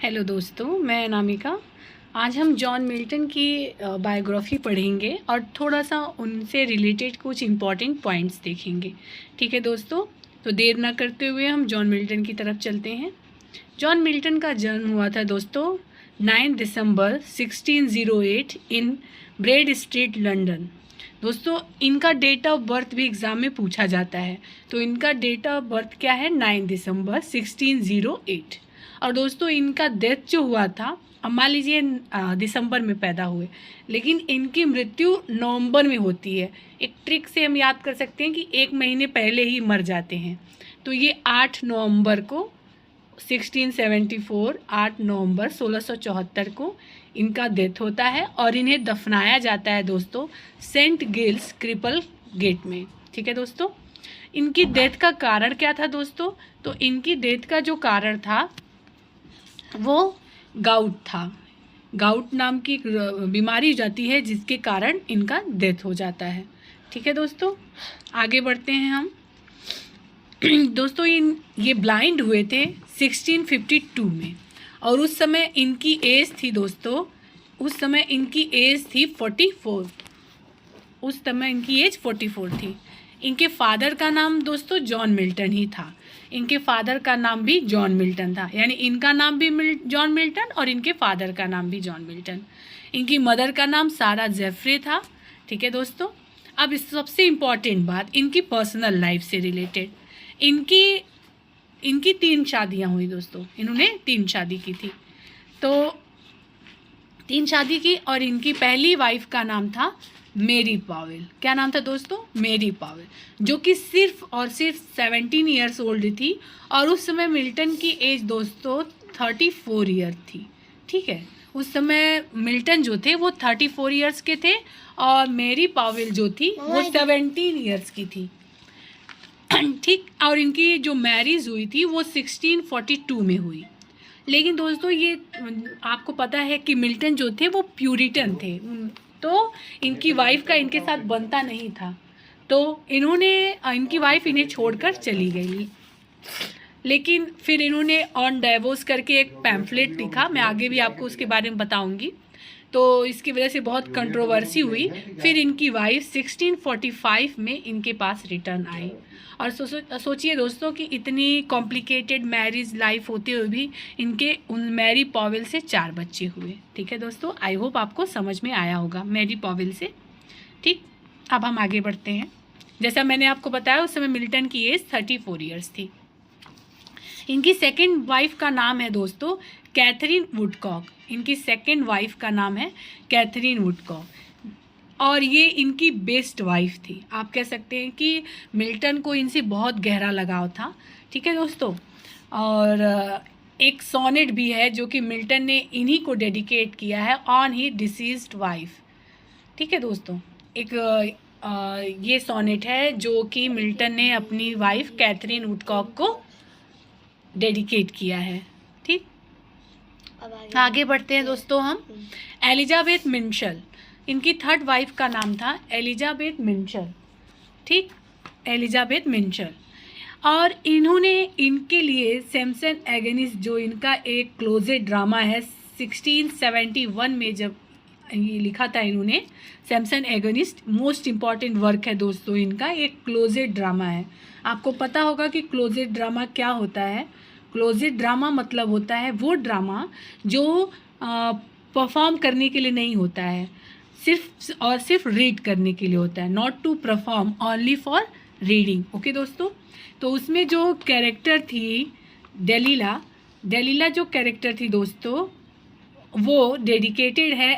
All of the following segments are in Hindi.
हेलो दोस्तों, मैं अनामिका। आज हम जॉन मिल्टन की बायोग्राफी पढ़ेंगे और थोड़ा सा उनसे रिलेटेड कुछ इम्पॉर्टेंट पॉइंट्स देखेंगे। ठीक है दोस्तों, तो देर ना करते हुए हम जॉन मिल्टन की तरफ चलते हैं। जॉन मिल्टन का जन्म हुआ था दोस्तों 9 दिसंबर 1608 इन ब्रेड स्ट्रीट, लंदन। दोस्तों, इनका डेट ऑफ बर्थ भी एग्ज़ाम में पूछा जाता है, तो इनका डेट ऑफ बर्थ क्या है? 9 दिसंबर 1608। और दोस्तों, इनका डेथ जो हुआ था, अब मान लीजिए दिसंबर में पैदा हुए, लेकिन इनकी मृत्यु नवंबर में होती है। एक ट्रिक से हम याद कर सकते हैं कि एक महीने पहले ही मर जाते हैं। तो ये 8 नवंबर को 1674, 8 नवंबर 1674 को इनका डेथ होता है और इन्हें दफनाया जाता है दोस्तों सेंट गिल्स क्रिपल गेट में। ठीक है दोस्तों, इनकी डेथ का कारण क्या था दोस्तों? तो इनकी डेथ का जो कारण था वो गाउट था। गाउट नाम की एक बीमारी हो जाती है जिसके कारण इनका डेथ हो जाता है। ठीक है दोस्तों, आगे बढ़ते हैं हम। दोस्तों, ये ब्लाइंड हुए थे 1652 में और उस समय इनकी एज थी दोस्तों, उस समय इनकी एज थी 44। उस समय इनकी एज 44 थी। इनके फादर का नाम दोस्तों जॉन मिल्टन ही था। इनके फादर का नाम भी जॉन मिल्टन था, यानी इनका नाम भी जॉन मिल्टन और इनके फादर का नाम भी जॉन मिल्टन। इनकी मदर का नाम सारा जेफरे था। ठीक है दोस्तों, अब इस सबसे इम्पॉर्टेंट बात इनकी पर्सनल लाइफ से रिलेटेड। इनकी 3 शादियाँ हुई दोस्तों, इन्होंने 3 शादी की थी। तो 3 शादी की और इनकी पहली वाइफ का नाम था मेरी पावेल। क्या नाम था दोस्तों? मेरी पावेल, जो कि सिर्फ और सिर्फ 17 ईयर्स ओल्ड थी और उस समय मिल्टन की एज दोस्तों 34 ईयर थी। ठीक है, उस समय मिल्टन जो थे वो 34 ईयर्स के थे और मेरी पावेल जो थी वो 17 ईयर्स की थी। ठीक, और इनकी जो मैरिज हुई थी वो 1642 में हुई। लेकिन दोस्तों, ये आपको पता है कि मिल्टन जो थे वो प्यूरिटन थे, तो इनकी वाइफ का इनके साथ बनता नहीं था, तो इनकी वाइफ इन्हें छोड़कर चली गई। लेकिन फिर इन्होंने ऑन डाइवोर्स करके एक पैम्फलेट लिखा, मैं आगे भी आपको उसके बारे में बताऊंगी। तो इसकी वजह से बहुत कंट्रोवर्सी हुई। फिर इनकी वाइफ 1645 में इनके पास रिटर्न आई। और सोचिए दोस्तों कि इतनी कॉम्प्लिकेटेड मैरिज लाइफ होते हुए भी इनके उन मैरी पॉवेल से 4 बच्चे हुए। ठीक है दोस्तों, आई होप आपको समझ में आया होगा मैरी पॉवेल से। ठीक, अब हम आगे बढ़ते हैं। जैसा मैंने आपको बताया उस समय मिल्टन की एज 34 ईयर्स थी। इनकी सेकेंड वाइफ का नाम है दोस्तों कैथरीन वुडकॉक। इनकी सेकेंड वाइफ का नाम है कैथरीन वुडकॉक और ये इनकी बेस्ट वाइफ थी। आप कह सकते हैं कि मिल्टन को इनसे बहुत गहरा लगाव था। ठीक है दोस्तों, और एक सोनेट भी है जो कि मिल्टन ने इन्हीं को डेडिकेट किया है ऑन ही डिसीज्ड वाइफ। ठीक है दोस्तों, एक ये सोनेट है जो कि मिल्टन ने अपनी वाइफ कैथरीन वुडकॉक को डेडिकेट किया है। ठीक, आगे बढ़ते हैं दोस्तों हम। एलिजाबेथ मिंशल, इनकी थर्ड वाइफ का नाम था एलिजाबेथ मिंशल। ठीक, एलिजाबेथ मिंशल। और इन्होंने इनके लिए सैमसन एगनिस्ट, जो इनका एक क्लोजेट ड्रामा है 1671 में जब ये लिखा था इन्होंने, Samson agonist most important work है दोस्तों इनका, एक क्लोजेट ड्रामा है। आपको पता होगा कि क्लोजेट ड्रामा क्या होता है। क्लोजेट ड्रामा मतलब होता है वो ड्रामा जो परफॉर्म करने के लिए नहीं होता है, सिर्फ और सिर्फ रीड करने के लिए होता है। Not to perform, only for reading. Okay दोस्तों, तो उसमें जो कैरेक्टर थी डेलीला जो कैरेक्टर थी दोस्तों वो डेडिकेटेड है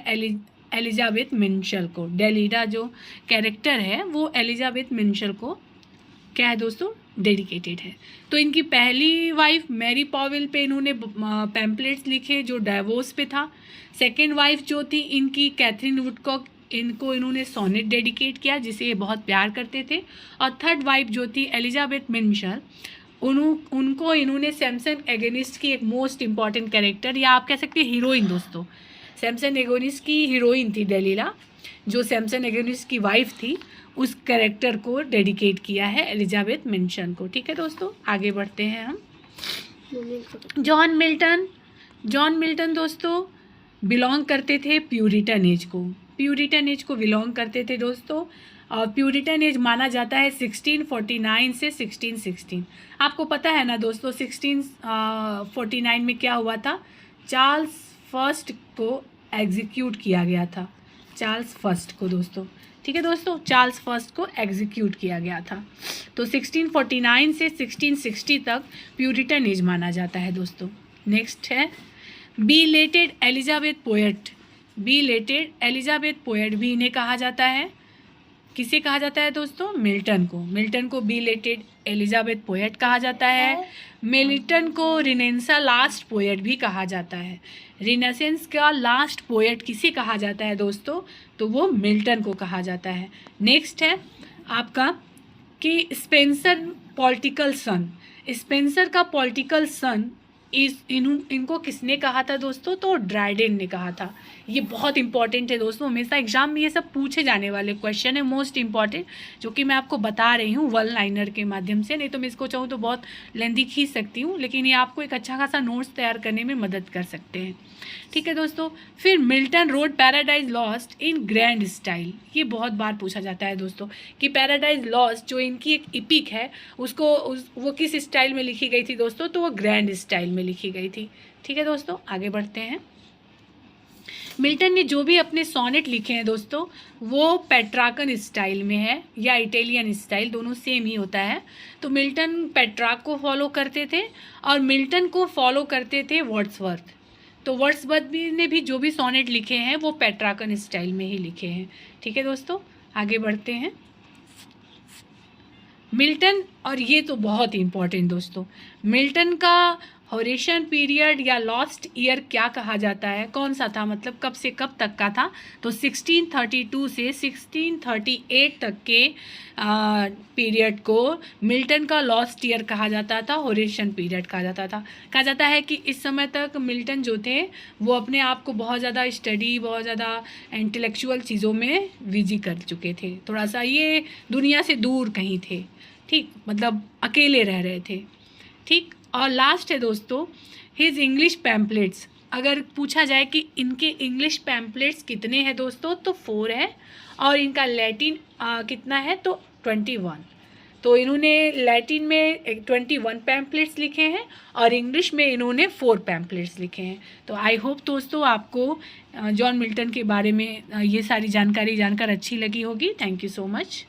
एलिजाबेथ मिंशल को। डेलीला जो कैरेक्टर है वो एलिजाबेथ मिंशल को क्या है दोस्तों? डेडिकेटेड है। तो इनकी पहली वाइफ मैरी पॉवेल पे इन्होंने पैम्पलेट्स लिखे जो डाइवोर्स पे था। सेकेंड वाइफ जो थी इनकी कैथरीन वुडकॉक, इनको इन्होंने सोनेट डेडिकेट किया जिसे ये बहुत प्यार करते थे। और थर्ड वाइफ जो थी एलिजाबेथ मिंशल, उनको इन्होंने सैमसन एगनिस्ट की एक मोस्ट इम्पॉर्टेंट कैरेक्टर, या आप कह सकते हैं हीरोइन दोस्तों, सैमसन एगनिस्ट की हीरोइन थी डेलीला, जो सैमसन एगनिस्ट की वाइफ थी, उस कैरेक्टर को डेडिकेट किया है एलिजाबेथ मिंशल को। ठीक है दोस्तों, आगे बढ़ते हैं हम। जॉन मिल्टन जॉन मिल्टन दोस्तों बिलोंग करते थे प्यूरिटन एज को, प्यूरिटन एज को बिलोंग करते थे दोस्तों। और प्यूरिटन एज माना जाता है 1649 से 1616। आपको पता है ना दोस्तों 1649 में क्या हुआ था, चार्ल्स फर्स्ट को एग्जीक्यूट किया गया था, चार्ल्स फर्स्ट को दोस्तों, ठीक है दोस्तों, चार्ल्स फर्स्ट को एग्जीक्यूट किया गया था। तो 1649 से 1660 तक प्यूरिटन एज माना जाता है दोस्तों। नेक्स्ट है belated Elizabeth poet, belated Elizabeth poet भी इन्हें कहा जाता है, किसे कहा जाता है दोस्तों, मिल्टन को, मिल्टन को बिलेटेड एलिजाबेथ पोएट कहा जाता है। मिल्टन को रिनेंसा लास्ट पोएट भी कहा जाता है। रिनेसेंस का लास्ट पोएट किसे कहा जाता है दोस्तों, तो वो मिल्टन को कहा जाता है। नेक्स्ट है आपका कि स्पेंसर पॉलिटिकल सन, स्पेंसर का पॉलिटिकल सन इनको किसने कहा था दोस्तों, तो ड्राइडेन ने कहा था। ये बहुत इंपॉर्टेंट है दोस्तों, हमेशा एग्जाम में ये सब पूछे जाने वाले क्वेश्चन है, मोस्ट इंपॉर्टेंट, जो कि मैं आपको बता रही हूँ वन लाइनर के माध्यम से। नहीं तो मैं इसको चाहूँ तो बहुत लेंदी खींच सकती हूँ, लेकिन ये आपको एक अच्छा खासा नोट्स तैयार करने में मदद कर सकते हैं, ठीक है दोस्तों। फिर Milton road paradise lost in grand style, ये बहुत बार पूछा जाता है दोस्तों कि पैराडाइज लॉस्ट जो इनकी एक इपिक है उसको वो किस स्टाइल में लिखी गई थी दोस्तों, तो वो ग्रैंड स्टाइल में लिखी गई थी, ठीक है दोस्तों। आगे बढ़ते हैं। मिल्टन ने जो भी अपने सोनेट लिखे हैं दोस्तों वो पेट्रार्कन स्टाइल में है या इटालियन स्टाइल, दोनों सेम ही होता है। तो मिल्टन पेट्रार्क को फॉलो करते थे और मिल्टन को फॉलो करते थे वर्ड्सवर्थ। तो वर्ड्सवर्थ ने भी जो भी सोनेट लिखे हैं वो पेट्रार्कन स्टाइल में ही लिखे हैं, ठीक है दोस्तों। आगे बढ़ते हैं। मिल्टन, और ये तो बहुत इंपॉर्टेंट दोस्तों, मिल्टन का हॉरेशियन पीरियड या लॉस्ट ईयर क्या कहा जाता है, कौन सा था, मतलब कब से कब तक का था, तो 1632 से 1638 तक के पीरियड को मिल्टन का लॉस्ट ईयर कहा जाता था, हॉरेशियन पीरियड कहा जाता था। कहा जाता है कि इस समय तक मिल्टन जो थे वो अपने आप को बहुत ज़्यादा स्टडी, बहुत ज़्यादा इंटेलेक्चुअल चीज़ों में बिजी कर चुके थे, थोड़ा सा ये दुनिया से दूर कहीं थे, ठीक, मतलब अकेले रह रहे थे, ठीक। और लास्ट है दोस्तों हिज इंग्लिश पैम्पलेट्स। अगर पूछा जाए कि इनके इंग्लिश पैम्पलेट्स कितने हैं दोस्तों, तो 4 है, और इनका लैटिन कितना है, तो 21। तो इन्होंने लैटिन में 21 पैम्पलेट्स लिखे हैं और इंग्लिश में इन्होंने 4 पैम्पलेट्स लिखे हैं। तो आई होप दोस्तों आपको जॉन मिल्टन के बारे में ये सारी जानकारी जानकर अच्छी लगी होगी। Thank you so much.